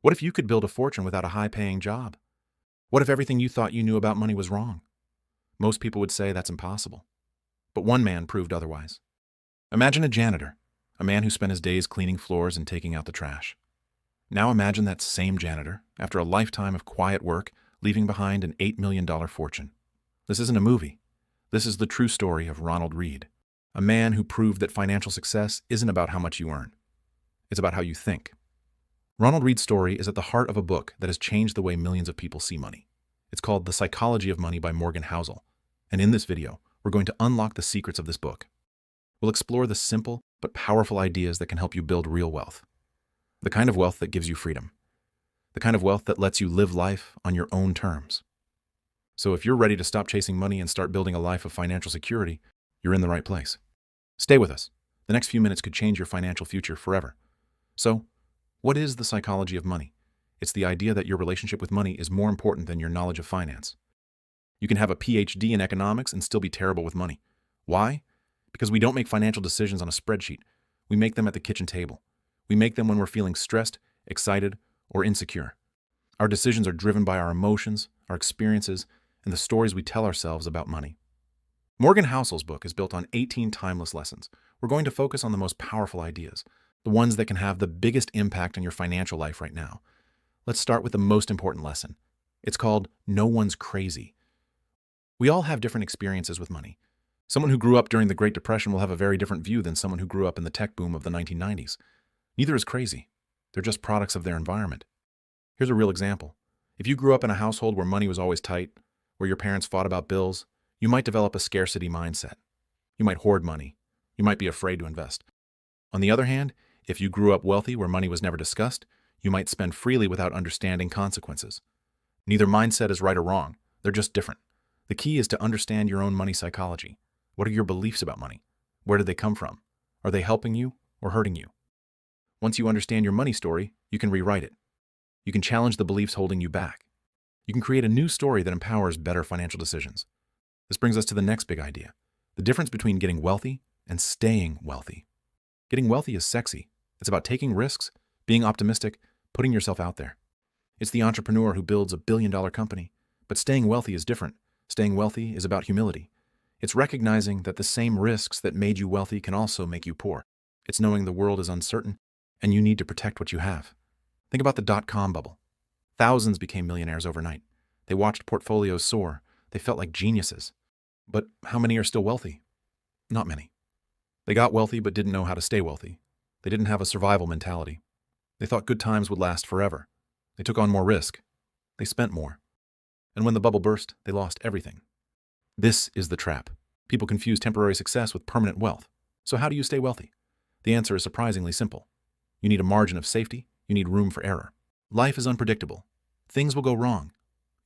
What if you could build a fortune without a high-paying job? What if everything you thought you knew about money was wrong? Most people would say that's impossible. But one man proved otherwise. Imagine a janitor, a man who spent his days cleaning floors and taking out the trash. Now imagine that same janitor, after a lifetime of quiet work, leaving behind an $8 million fortune. This isn't a movie. This is the true story of Ronald Read, a man who proved that financial success isn't about how much you earn. It's about how you think. Ronald Read's story is at the heart of a book that has changed the way millions of people see money. It's called The Psychology of Money by Morgan Housel. And in this video, we're going to unlock the secrets of this book. We'll explore the simple but powerful ideas that can help you build real wealth. The kind of wealth that gives you freedom. The kind of wealth that lets you live life on your own terms. So if you're ready to stop chasing money and start building a life of financial security, you're in the right place. Stay with us. The next few minutes could change your financial future forever. So, what is the psychology of money? It's the idea that your relationship with money is more important than your knowledge of finance. You can have a PhD in economics and still be terrible with money. Why? Because we don't make financial decisions on a spreadsheet. We make them at the kitchen table. We make them when we're feeling stressed, excited, or insecure. Our decisions are driven by our emotions, our experiences, and the stories we tell ourselves about money. Morgan Housel's book is built on 18 timeless lessons. We're going to focus on the most powerful ideas, the ones that can have the biggest impact on your financial life right now. Let's start with the most important lesson. It's called No One's Crazy. We all have different experiences with money. Someone who grew up during the Great Depression will have a very different view than someone who grew up in the tech boom of the 1990s. Neither is crazy. They're just products of their environment. Here's a real example. If you grew up in a household where money was always tight, where your parents fought about bills, you might develop a scarcity mindset. You might hoard money. You might be afraid to invest. On the other hand, if you grew up wealthy where money was never discussed, you might spend freely without understanding consequences. Neither mindset is right or wrong. They're just different. The key is to understand your own money psychology. What are your beliefs about money? Where did they come from? Are they helping you or hurting you? Once you understand your money story, you can rewrite it. You can challenge the beliefs holding you back. You can create a new story that empowers better financial decisions. This brings us to the next big idea, the difference between getting wealthy and staying wealthy. Getting wealthy is sexy. It's about taking risks, being optimistic, putting yourself out there. It's the entrepreneur who builds a billion-dollar company. But staying wealthy is different. Staying wealthy is about humility. It's recognizing that the same risks that made you wealthy can also make you poor. It's knowing the world is uncertain and you need to protect what you have. Think about the dot-com bubble. Thousands became millionaires overnight. They watched portfolios soar. They felt like geniuses. But how many are still wealthy? Not many. They got wealthy but didn't know how to stay wealthy. They didn't have a survival mentality. They thought good times would last forever. They took on more risk. They spent more. And when the bubble burst, they lost everything. This is the trap. People confuse temporary success with permanent wealth. So how do you stay wealthy? The answer is surprisingly simple. You need a margin of safety. You need room for error. Life is unpredictable. Things will go wrong.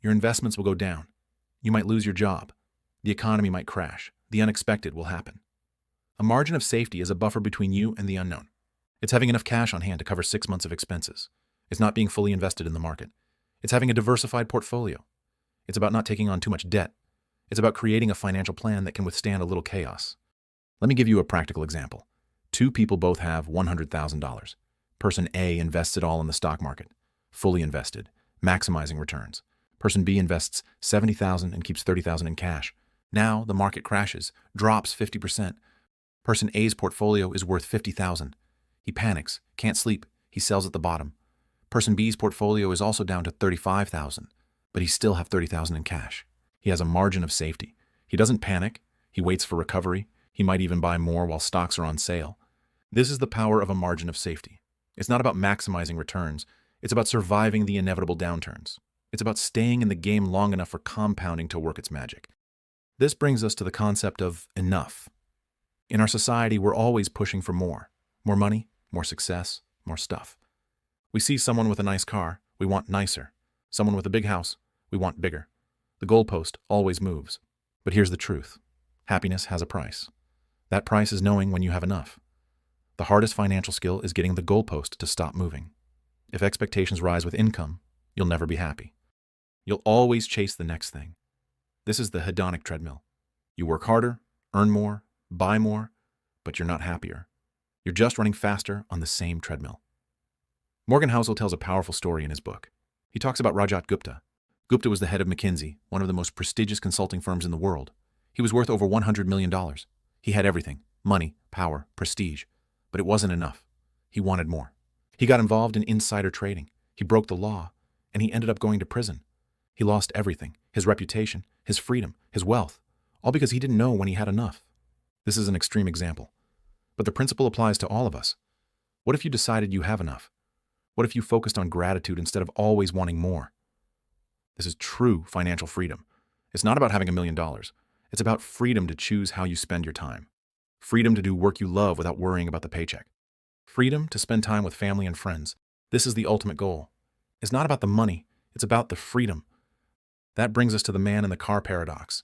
Your investments will go down. You might lose your job. The economy might crash. The unexpected will happen. A margin of safety is a buffer between you and the unknown. It's having enough cash on hand to cover 6 months of expenses. It's not being fully invested in the market. It's having a diversified portfolio. It's about not taking on too much debt. It's about creating a financial plan that can withstand a little chaos. Let me give you a practical example. Two people both have $100,000. Person A invests it all in the stock market, fully invested, maximizing returns. Person B invests $70,000 and keeps $30,000 in cash. Now the market crashes, drops 50%. Person A's portfolio is worth $50,000. He panics, can't sleep, he sells at the bottom. Person B's portfolio is also down to $35,000, but he still has $30,000 in cash. He has a margin of safety. He doesn't panic. He waits for recovery. He might even buy more while stocks are on sale. This is the power of a margin of safety. It's not about maximizing returns. It's about surviving the inevitable downturns. It's about staying in the game long enough for compounding to work its magic. This brings us to the concept of enough. In our society, we're always pushing for more. More money, more success, more stuff. We see someone with a nice car, we want nicer. Someone with a big house, we want bigger. The goalpost always moves. But here's the truth. Happiness has a price. That price is knowing when you have enough. The hardest financial skill is getting the goalpost to stop moving. If expectations rise with income, you'll never be happy. You'll always chase the next thing. This is the hedonic treadmill. You work harder, earn more, buy more, but you're not happier. You're just running faster on the same treadmill. Morgan Housel tells a powerful story in his book. He talks about Rajat Gupta. Gupta was the head of McKinsey, one of the most prestigious consulting firms in the world. He was worth over $100 million. He had everything: money, power, prestige. But it wasn't enough. He wanted more. He got involved in insider trading. He broke the law, and he ended up going to prison. He lost everything: his reputation, his freedom, his wealth, all because he didn't know when he had enough. This is an extreme example, but the principle applies to all of us. What if you decided you have enough? What if you focused on gratitude instead of always wanting more? This is true financial freedom. It's not about having $1 million. It's about freedom to choose how you spend your time. Freedom to do work you love without worrying about the paycheck. Freedom to spend time with family and friends. This is the ultimate goal. It's not about the money. It's about the freedom. That brings us to the man in the car paradox.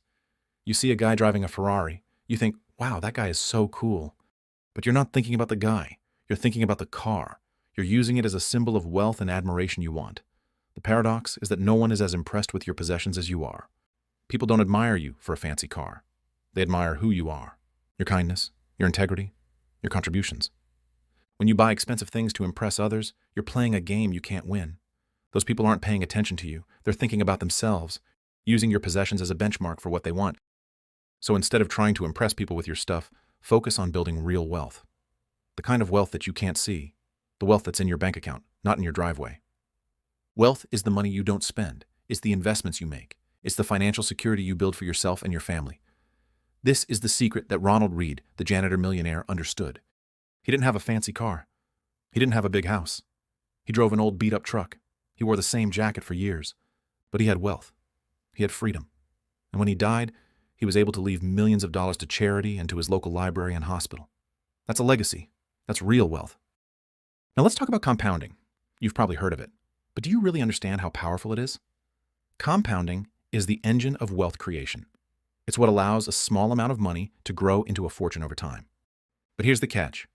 You see a guy driving a Ferrari. You think, wow, that guy is so cool. But you're not thinking about the guy. You're thinking about the car. You're using it as a symbol of wealth and admiration you want. The paradox is that no one is as impressed with your possessions as you are. People don't admire you for a fancy car. They admire who you are, your kindness, your integrity, your contributions. When you buy expensive things to impress others, you're playing a game you can't win. Those people aren't paying attention to you. They're thinking about themselves, using your possessions as a benchmark for what they want. So instead of trying to impress people with your stuff, focus on building real wealth. The kind of wealth that you can't see. The wealth that's in your bank account, not in your driveway. Wealth is the money you don't spend. It's the investments you make. It's the financial security you build for yourself and your family. This is the secret that Ronald Reed, the janitor millionaire, understood. He didn't have a fancy car. He didn't have a big house. He drove an old beat-up truck. He wore the same jacket for years. But he had wealth. He had freedom. And when he died, he was able to leave millions of dollars to charity and to his local library and hospital. That's a legacy. That's real wealth. Now let's talk about compounding. You've probably heard of it. But do you really understand how powerful it is? Compounding is the engine of wealth creation. It's what allows a small amount of money to grow into a fortune over time. But here's the catch.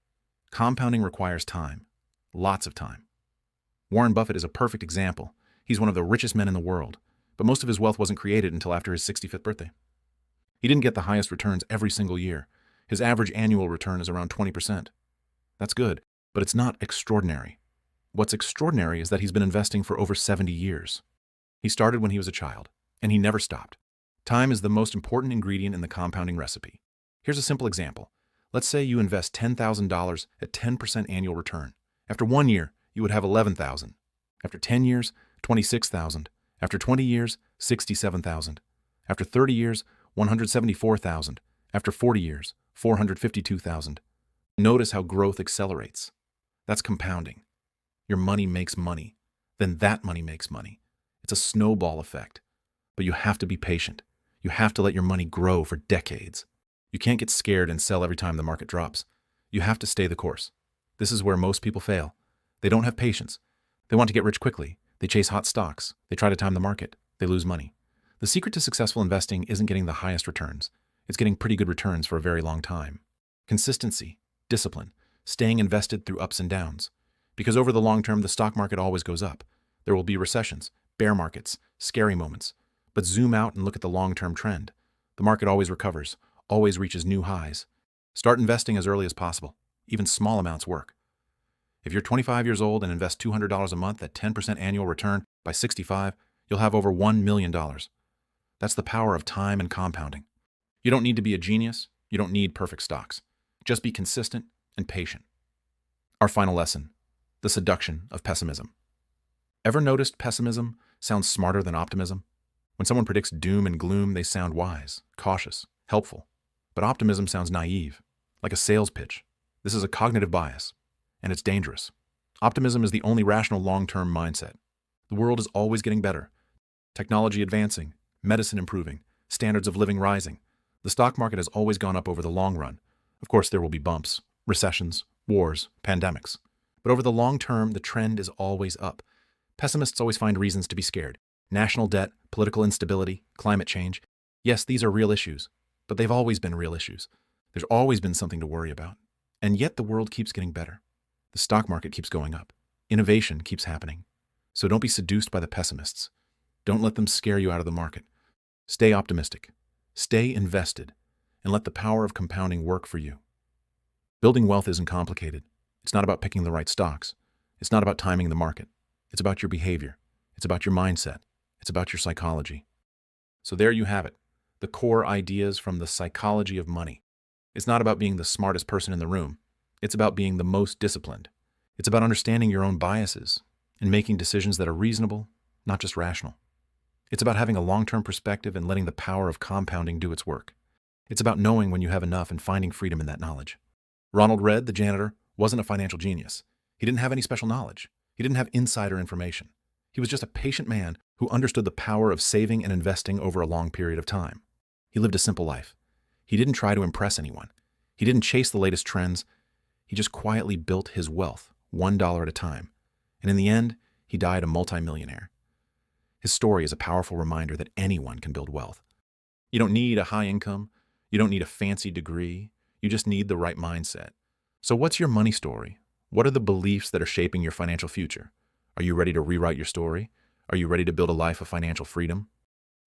Compounding requires time. Lots of time. Warren Buffett is a perfect example. He's one of the richest men in the world, but most of his wealth wasn't created until after his 65th birthday. He didn't get the highest returns every single year. His average annual return is around 20%. That's good, but it's not extraordinary. What's extraordinary is that he's been investing for over 70 years. He started when he was a child, and he never stopped. Time is the most important ingredient in the compounding recipe. Here's a simple example. Let's say you invest $10,000 at 10% annual return. After 1 year, you would have $11,000. After 10 years, $26,000. After 20 years, $67,000. After 30 years, $174,000. After 40 years, $452,000. Notice how growth accelerates. That's compounding. Your money makes money. Then that money makes money. It's a snowball effect. But you have to be patient. You have to let your money grow for decades. You can't get scared and sell every time the market drops. You have to stay the course. This is where most people fail. They don't have patience. They want to get rich quickly. They chase hot stocks. They try to time the market. They lose money. The secret to successful investing isn't getting the highest returns. It's getting pretty good returns for a very long time. Consistency, discipline, staying invested through ups and downs. Because over the long term, the stock market always goes up. There will be recessions, bear markets, scary moments. But zoom out and look at the long-term trend. The market always recovers, always reaches new highs. Start investing as early as possible. Even small amounts work. If you're 25 years old and invest $200 a month at 10% annual return, by 65, you'll have over $1 million. That's the power of time and compounding. You don't need to be a genius. You don't need perfect stocks. Just be consistent and patient. Our final lesson, the seduction of pessimism. Ever noticed pessimism sounds smarter than optimism? When someone predicts doom and gloom, they sound wise, cautious, helpful. But optimism sounds naive, like a sales pitch. This is a cognitive bias, and it's dangerous. Optimism is the only rational long-term mindset. The world is always getting better. Technology advancing, medicine improving, standards of living rising. The stock market has always gone up over the long run. Of course, there will be bumps, recessions, wars, pandemics. But over the long term, the trend is always up. Pessimists always find reasons to be scared. National debt, political instability, climate change. Yes, these are real issues, but they've always been real issues. There's always been something to worry about. And yet the world keeps getting better. The stock market keeps going up. Innovation keeps happening. So don't be seduced by the pessimists. Don't let them scare you out of the market. Stay optimistic. Stay invested. And let the power of compounding work for you. Building wealth isn't complicated. It's not about picking the right stocks. It's not about timing the market. It's about your behavior. It's about your mindset. It's about your psychology. So there you have it, the core ideas from the psychology of money. It's not about being the smartest person in the room. It's about being the most disciplined. It's about understanding your own biases and making decisions that are reasonable, not just rational. It's about having a long-term perspective and letting the power of compounding do its work. It's about knowing when you have enough and finding freedom in that knowledge. Ronald Redd, the janitor, wasn't a financial genius. He didn't have any special knowledge. He didn't have insider information. He was just a patient man who understood the power of saving and investing over a long period of time. He lived a simple life. He didn't try to impress anyone. He didn't chase the latest trends. He just quietly built his wealth, $1 at a time. And in the end, he died a multimillionaire. His story is a powerful reminder that anyone can build wealth. You don't need a high income. You don't need a fancy degree. You just need the right mindset. So what's your money story? What are the beliefs that are shaping your financial future? Are you ready to rewrite your story? Are you ready to build a life of financial freedom?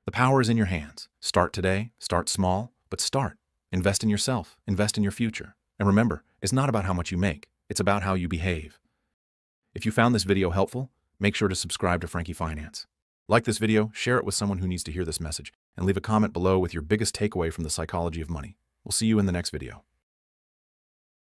The power is in your hands. Start today, start small, but start. Invest in yourself, invest in your future. And remember, it's not about how much you make, it's about how you behave. If you found this video helpful, make sure to subscribe to Frankie Finance. Like this video, share it with someone who needs to hear this message, and leave a comment below with your biggest takeaway from the psychology of money. We'll see you in the next video.